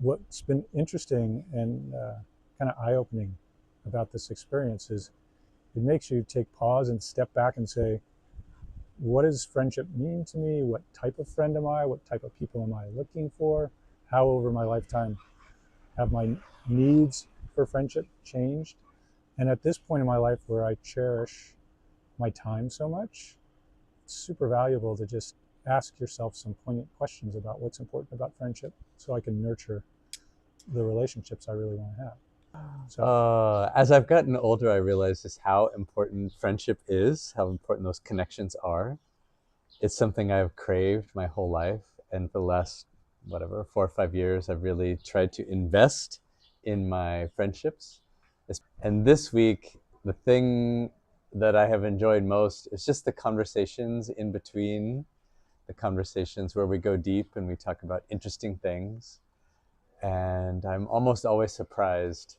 what's been interesting and kind of eye-opening about this experience is it makes you take pause and step back and say, what does friendship mean to me? What type of friend am I? What type of people am I looking for? How over my lifetime have my needs for friendship changed? And at this point in my life where I cherish my time so much, it's super valuable to just ask yourself some poignant questions about what's important about friendship so I can nurture the relationships I really want to have. So, As I've gotten older, I realize just how important friendship is, how important those connections are. It's something I've craved my whole life. And for the last, whatever, 4 or 5 years, I've really tried to invest in my friendships. And this week, the thing that I have enjoyed most is just the conversations in between, the conversations where we go deep and we talk about interesting things. And I'm almost always surprised,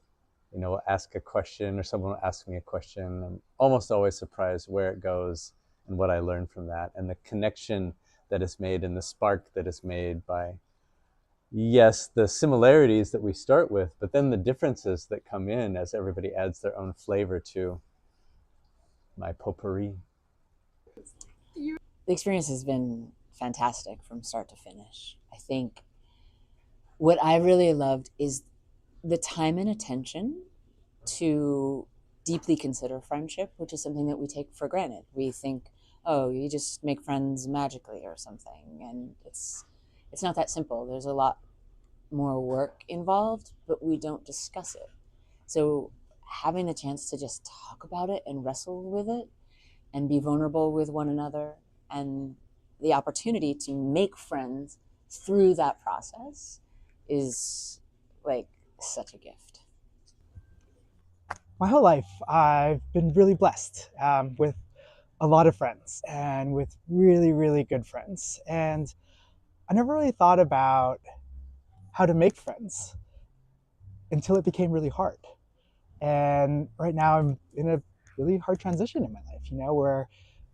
ask a question or someone will ask me a question. I'm almost always surprised where it goes and what I learn from that, and the connection that is made and the spark that is made by, yes, the similarities that we start with, but then the differences that come in as everybody adds their own flavor to my potpourri. The experience has been fantastic from start to finish. I think what I really loved is the time and attention to deeply consider friendship, which is something that we take for granted. We think, oh, you just make friends magically or something, and it's not that simple. There's a lot more work involved, but we don't discuss it. So having the chance to just talk about it and wrestle with it and be vulnerable with one another, and the opportunity to make friends through that process is like such a gift. My whole life, I've been really blessed with a lot of friends and with really, really good friends. And I never really thought about how to make friends until it became really hard. And right now, I'm in a really hard transition in my life, where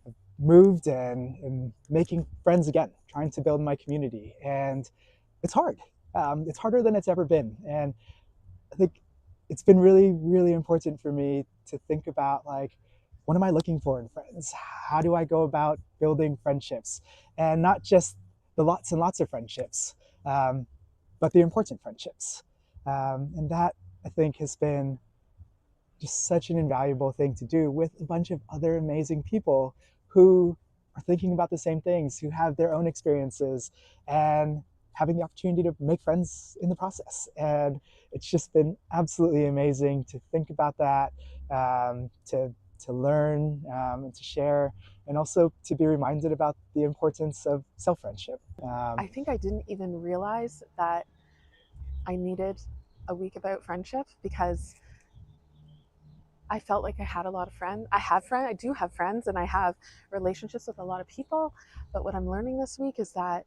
I've moved and making friends again, trying to build my community. And it's hard. It's harder than it's ever been. And I think it's been really, really important for me to think about, like, what am I looking for in friends? How do I go about building friendships? And not just the lots and lots of friendships, but the important friendships. And that, I think, has been just such an invaluable thing to do with a bunch of other amazing people who are thinking about the same things, who have their own experiences, and having the opportunity to make friends in the process. And it's just been absolutely amazing to think about that, to learn, and to share, and also to be reminded about the importance of self-friendship. I think I didn't even realize that I needed a week about friendship, because I felt like I had a lot of friends. I do have friends, and I have relationships with a lot of people. But what I'm learning this week is that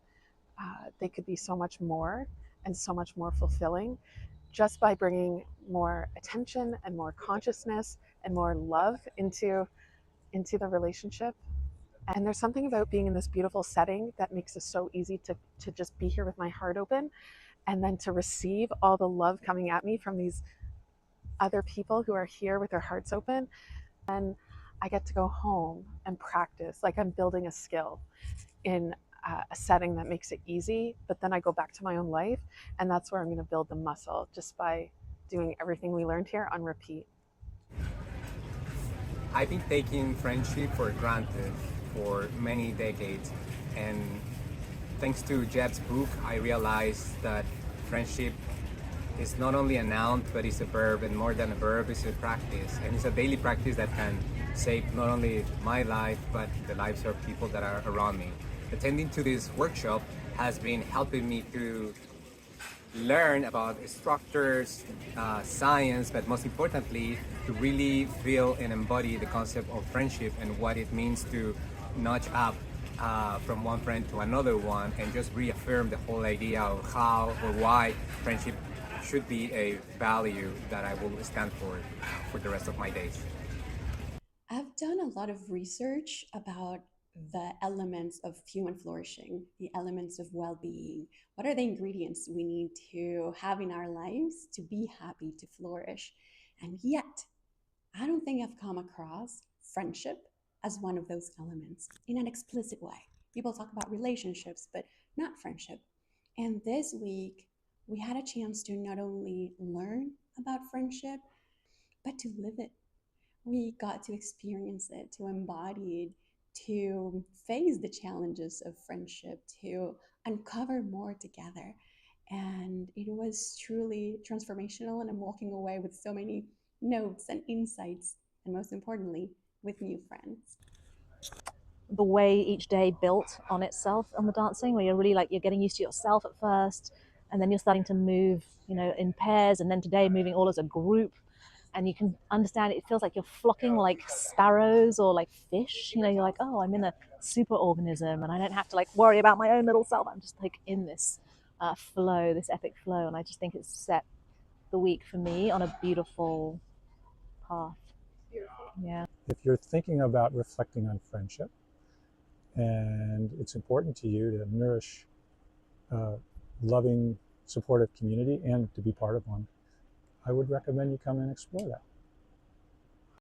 they could be so much more, and so much more fulfilling, just by bringing more attention and more consciousness and more love into the relationship. And there's something about being in this beautiful setting that makes it so easy to just be here with my heart open, and then to receive all the love coming at me from these other people who are here with their hearts open. And I get to go home and practice like I'm building a skill in a setting that makes it easy. But then I go back to my own life, and that's where I'm going to build the muscle, just by doing everything we learned here on repeat. I've been taking friendship for granted for many decades, and thanks to Jeb's book, I realized that friendship is not only a noun, but it's a verb, and more than a verb, it's a practice, and it's a daily practice that can save not only my life, but the lives of people that are around me. Attending to this workshop has been helping me to learn about structures, science, but most importantly, to really feel and embody the concept of friendship and what it means to notch up from one friend to another one, and just reaffirm the whole idea of how or why friendship should be a value that I will stand for the rest of my days. I've done a lot of research about the elements of human flourishing, the elements of well-being. What are the ingredients we need to have in our lives to be happy, to flourish? And yet, I don't think I've come across friendship as one of those elements in an explicit way. People talk about relationships, but not friendship. And this week, we had a chance to not only learn about friendship, but to live it. We got to experience it, to embody it, to face the challenges of friendship, to uncover more together. And it was truly transformational. And I'm walking away with so many notes and insights, and most importantly, with new friends. The way each day built on itself on the dancing, where you're really like, you're getting used to yourself at first, and then you're starting to move, in pairs, and then today moving all as a group. And you can understand it feels like you're flocking like sparrows or like fish. You're like, oh, I'm in a super organism and I don't have to like worry about my own little self. I'm just like in this flow, this epic flow. And I just think it's set the week for me on a beautiful path. Yeah. If you're thinking about reflecting on friendship and it's important to you to nourish a loving, supportive community and to be part of one, I would recommend you come and explore that.